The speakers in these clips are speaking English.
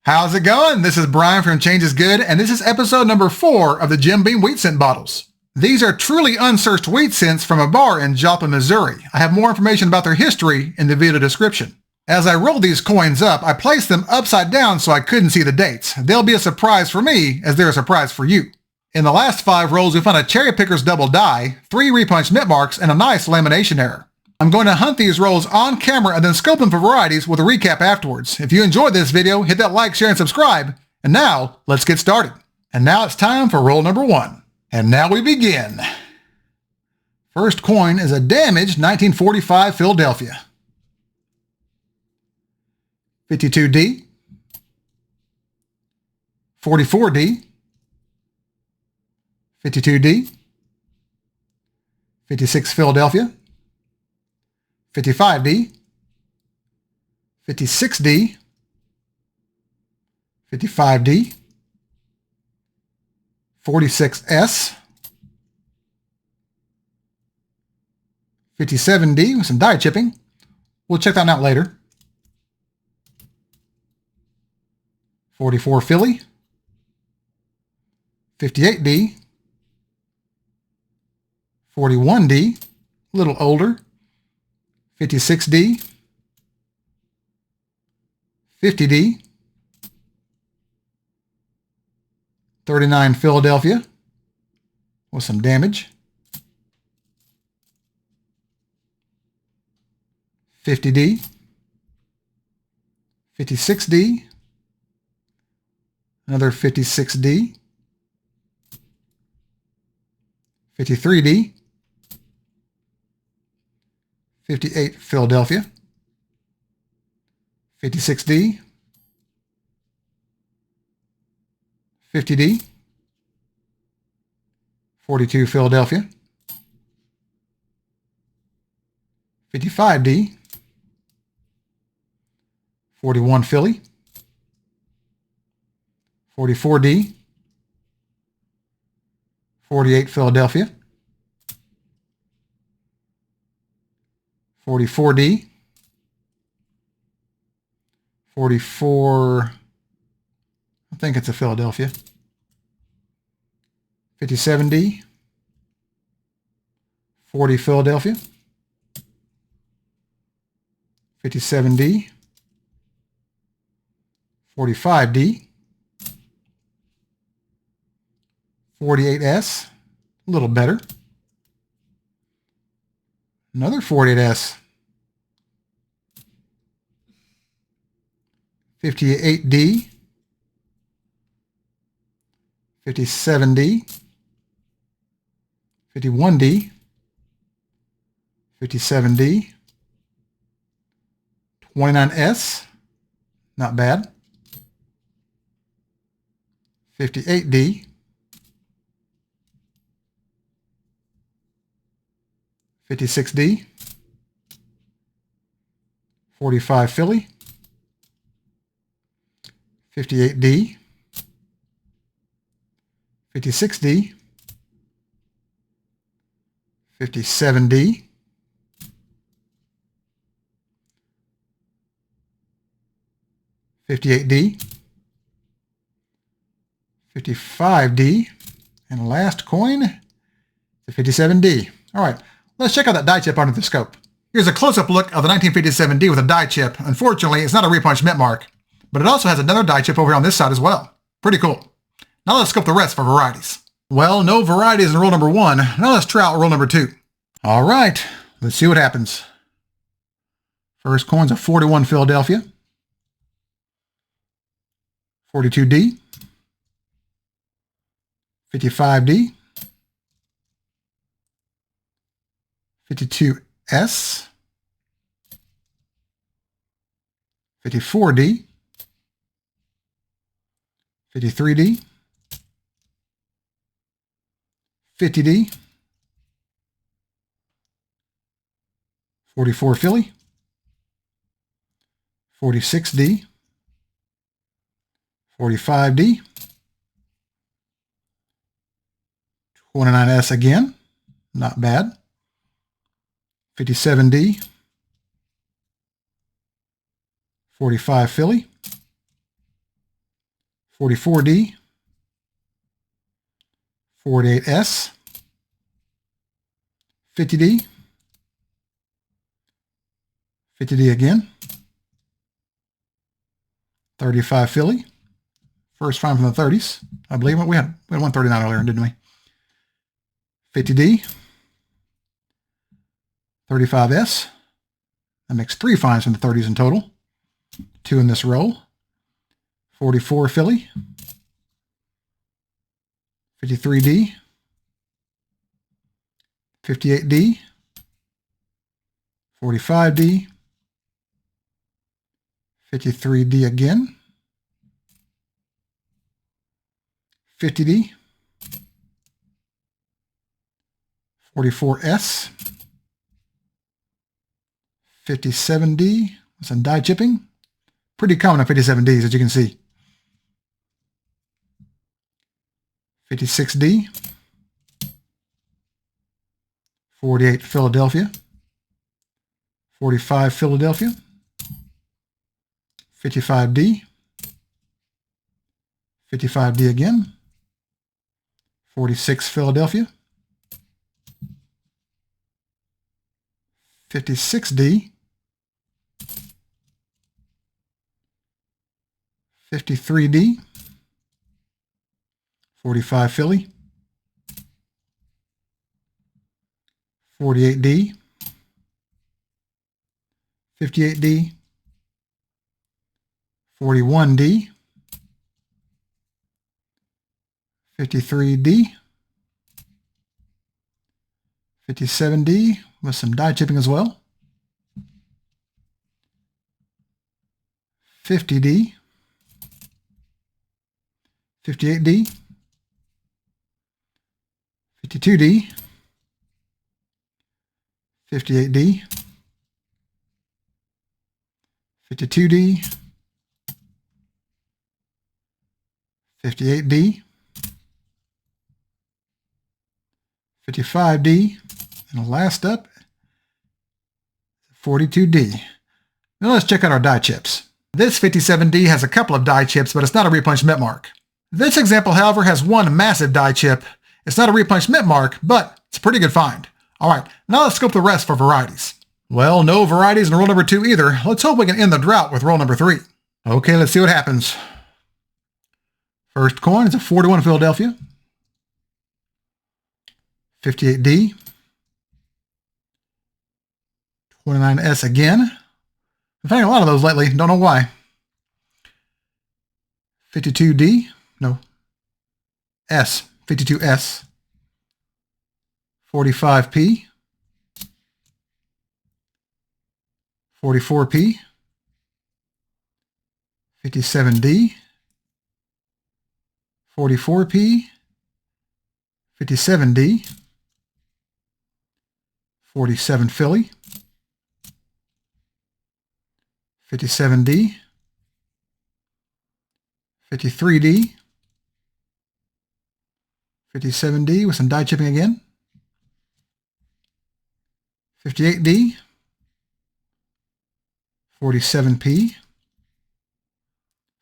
How's it going? This is Brian from Change is Good, and this is episode number 4 of the Jim Beam wheat scent bottles. These are truly unsearched wheat scents from a bar in Joplin, Missouri. I have more information about their history in the video description. As I rolled these coins up, I placed them upside down so I couldn't see the dates. They'll be a surprise for me as they're a surprise for you. In the last 5 rolls, we found a Cherry Picker's double die, 3 repunch nip marks, and a nice lamination error. I'm going to hunt these rolls on camera and then scope them for varieties with a recap afterwards. If you enjoyed this video, hit that like, share, and subscribe. And now, let's get started. And now it's time for roll number 1. And now we begin. First coin is a damaged 1945 Philadelphia. 52D. 44D. 52D. 56 Philadelphia. 55D. 56D. 55D. 46S. 57D with some die chipping. We'll check that one out later. 44 Philly. 58D. 41D, a little older. 56D. 50D. 39 Philadelphia with some damage. 50D. 56D. Another 56D. 53D. 58 Philadelphia. 56D. 50D. 42 Philadelphia. 55D. 41 Philly. 44D. 48 Philadelphia. 44D. 44, I think it's a Philadelphia. 57D. 40 Philadelphia. 57D. 45D. 48S, a little better. Another 48S. 58D. 57D. 51D. 57D. 29S, not bad. 58D. 56D. 45 Philly. 58D. 56D. 57D. 58D. 55D. And last coin, the 57D. All right, let's check out that die chip under the scope. Here's a close-up look of the 1957D with a die chip. Unfortunately, it's not a repunch mint mark, but it also has another die chip over here on this side as well. Pretty cool. Now let's scope the rest for varieties. Well, no varieties in roll number 1. Now let's try out roll number 2. All right, let's see what happens. First coin's a 41 Philadelphia. 42D. 55D. 52S. 54D. 53D. 50D. 44 Philly. 46D. 45D. 29S again, not bad. 57D. 45 Philly. 44D, 48S, 50D, 50D again, 35 Philly, first find from the 30s. I believe we had 139 earlier, didn't we? 50D, 35S. That makes 3 finds from the 30s in total. 2 in this roll. 44 Philly, 53D, 58D, 45D, 53D again, 50D, 44S, 57D with some die chipping. Pretty common on 57Ds, as you can see. 56D, 48 Philadelphia, 45 Philadelphia, 55D, 55D again, 46 Philadelphia, 56D, 53D, 45 Philly, 48D, 58D, 41D, 53D, 57D with some die chipping as well, 50D, 58D, 52D, 58D, 52D, 58D, 55D, and last up, 42D. Now let's check out our die chips. This 57D has a couple of die chips, but it's not a repunched mint mark. This example, however, has one massive die chip. It's not a repunched mint mark, but it's a pretty good find. All right, now let's scope the rest for varieties. Well, no varieties in roll number 2 either. Let's hope we can end the drought with roll number 3. Okay, let's see what happens. First coin is a 41 Philadelphia, 58D, 29S again. I'm finding a lot of those lately, don't know why. 52D, no, S, 52S, 45P, 44P, 57D, 44P, 57D, 47 Philly, 57D, 53D, 57D with some die chipping again, 58D, 47P,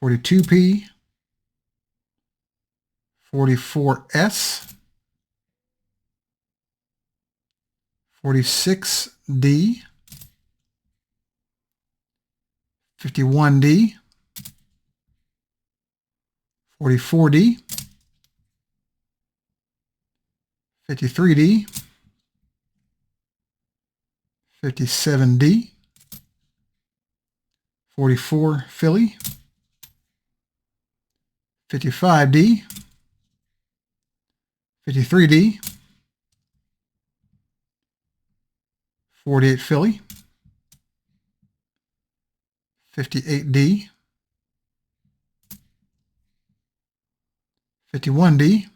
42P, 44S, 46D, 51D, 44D, 53D, 57D, 44 Philly, 55D, 53D, 48 Philly, 58D, 51D,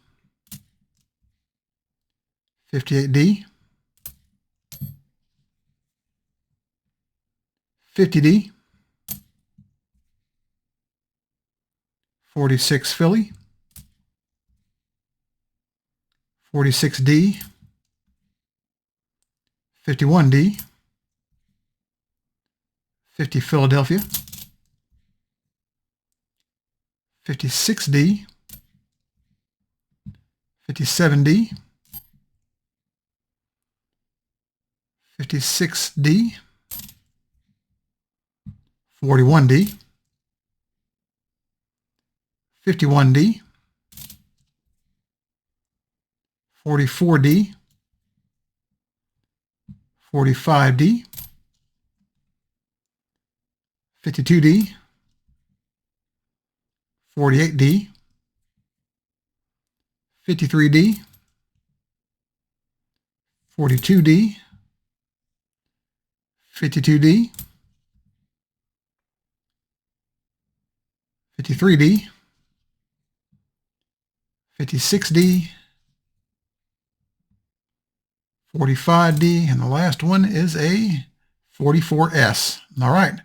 58D, 50D, 46 Philly, 46D, 51D, 50 Philadelphia, 56D, 57D, 56D, 41D, 51D, 44D, 45D, 52D, 48D, 53D, 42D, 52D, 53D, 56D, 45D, and the last one is a 44S. All right.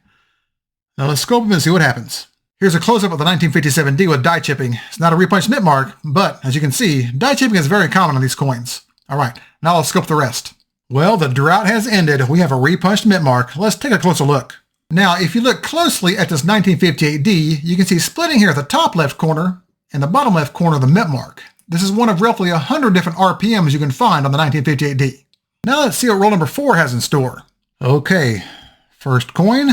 Now let's scope them and see what happens. Here's a close-up of the 1957D with die chipping. It's not a repunched mint mark, but as you can see, die chipping is very common on these coins. All right, now let's scope the rest. Well, the drought has ended. We have a repunched mint mark. Let's take a closer look. Now, if you look closely at this 1958D, you can see splitting here at the top left corner and the bottom left corner of the mint mark. This is one of roughly 100 different RPMs you can find on the 1958D. Now let's see what roll number 4 has in store. Okay, first coin,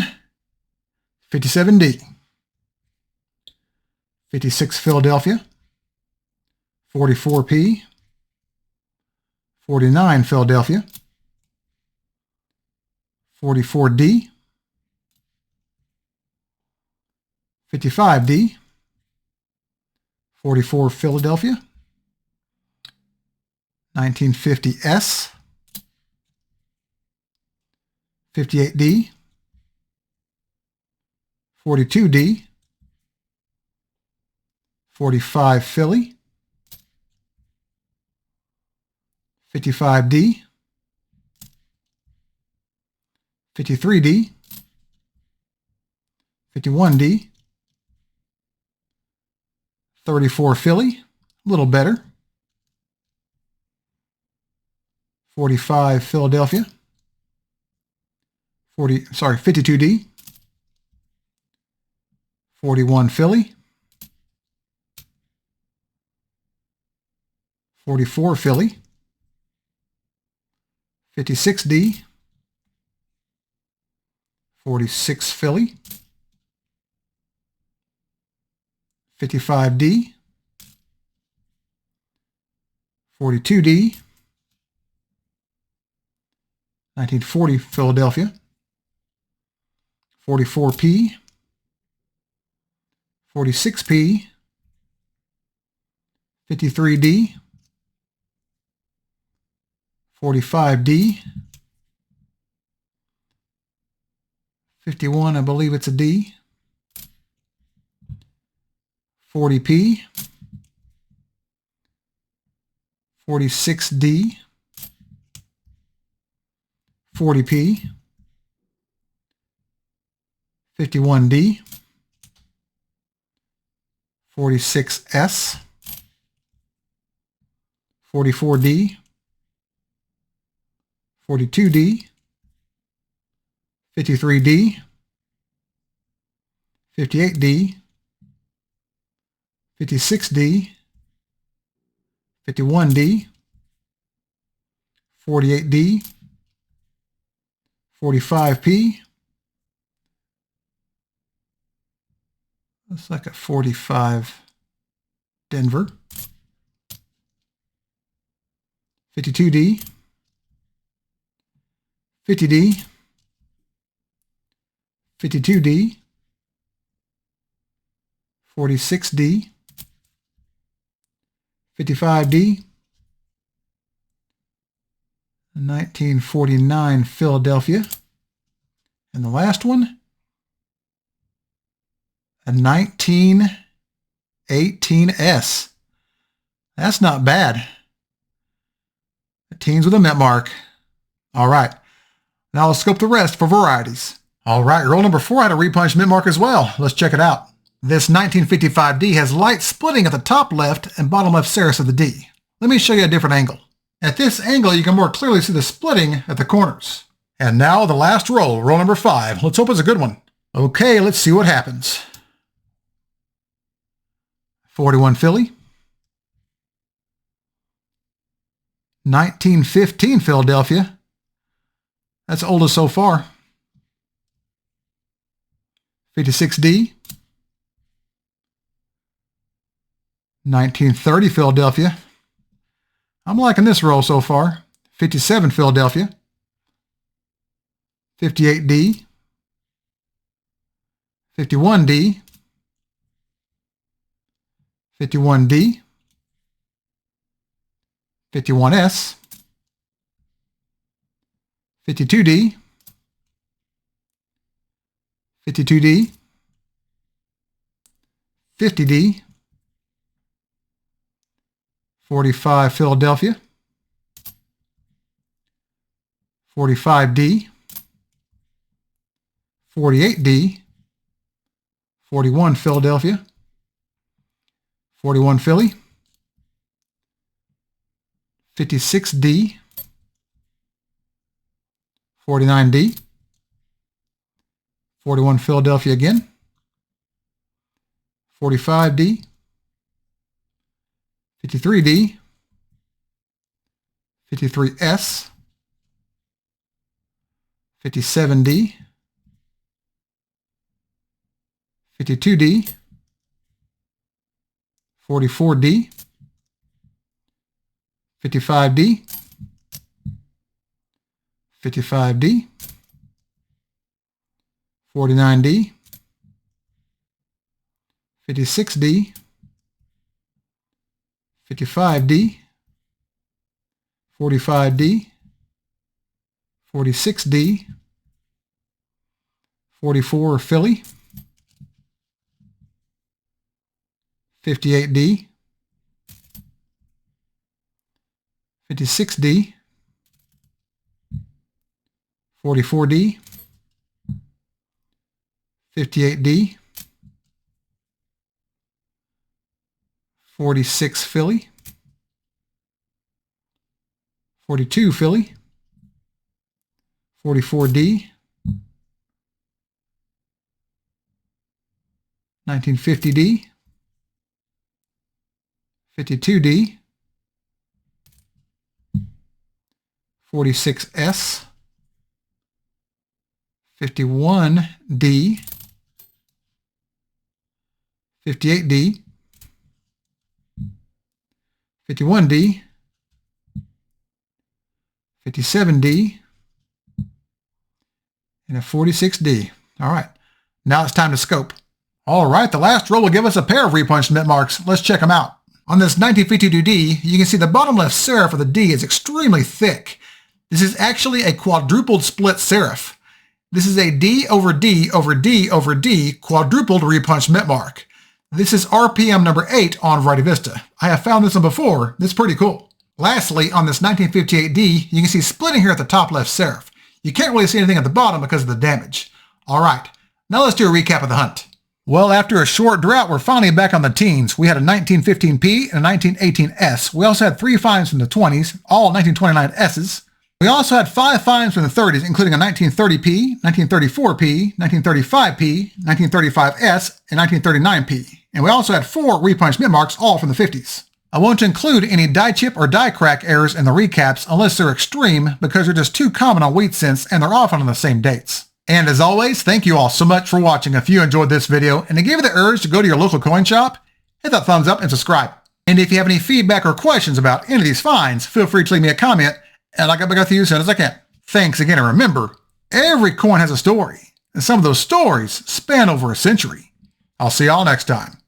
57D. 56 Philadelphia, 44P, 49 Philadelphia, 44D, 55D, 44 Philadelphia, 1950S, 58D, 42D, 45 Philly, 55D, 53D, 51D, 34 Philly, a little better, 45 Philadelphia, 52D, 41 Philly, 44 Philly, 56D, 46 Philly, 55D, 42D, 1940 Philadelphia, 44P, 46P, 53D, 45D, 51, I believe it's a D, 40P, 46D, 40P, 51D, 46S, 44D, 42D, 53D, 58D, 56D, 51D, 48D, 45P, looks like a 45 Denver, 52D, 50D, 52D, 46D, 55D, 1949 Philadelphia, and the last one, a 1918S. That's not bad. Teens with a mint mark. All right. Now let's scope the rest for varieties. All right, roll number 4 had a repunched mint mark as well. Let's check it out. This 1955D has light splitting at the top left and bottom left serifs of the D. Let me show you a different angle. At this angle, you can more clearly see the splitting at the corners. And now the last roll, roll number 5. Let's hope it's a good one. Okay, let's see what happens. 41 Philly. 1915 Philadelphia. That's oldest so far. 56D. 1930 Philadelphia. I'm liking this roll so far. 57 Philadelphia. 58D. 51D. 51D. 51S. 52D. 52D. 50D. 45 Philadelphia. 45D. 48D. 41 Philadelphia. 41 Philly. 56D. 49D. 41 Philadelphia again. 45D. 53D. 53S. 57D. 52D. 44D. 55D. 55D. 49D. 56D. 55D. 45D. 46D. 44 Philly. 58D. 56D. 44D. 58D. 46 Philly. 42 Philly. 44D. 1950D. 52D. 46S. 51D. 58D. 51D. 57D. And a 46D. All right. Now it's time to scope. All right, the last roll will give us a pair of repunched mint marks. Let's check them out. On this 1952D, you can see the bottom left serif of the D is extremely thick. This is actually a quadrupled split serif. This is a D over D over D over D quadrupled repunched mint mark. This is RPM number 8 on Variety Vista. I have found this one before. It's pretty cool. Lastly, on this 1958D, you can see splitting here at the top left serif. You can't really see anything at the bottom because of the damage. All right, now let's do a recap of the hunt. Well, after a short drought, we're finally back on the teens. We had a 1915P and a 1918S. We also had 3 finds from the 20s, all 1929S's. We also had 5 finds from the 30s, including a 1930P, 1934P, 1935P, 1935S, and 1939P. And we also had 4 repunched mint marks, all from the 50s. I won't include any die chip or die crack errors in the recaps unless they're extreme, because they're just too common on wheat cents and they're often on the same dates. And as always, thank you all so much for watching. If you enjoyed this video and to give you the urge to go to your local coin shop, hit that thumbs up and subscribe. And if you have any feedback or questions about any of these finds, feel free to leave me a comment and I'll get back to you as soon as I can. Thanks again, and remember, every coin has a story, and some of those stories span over a century. I'll see y'all next time.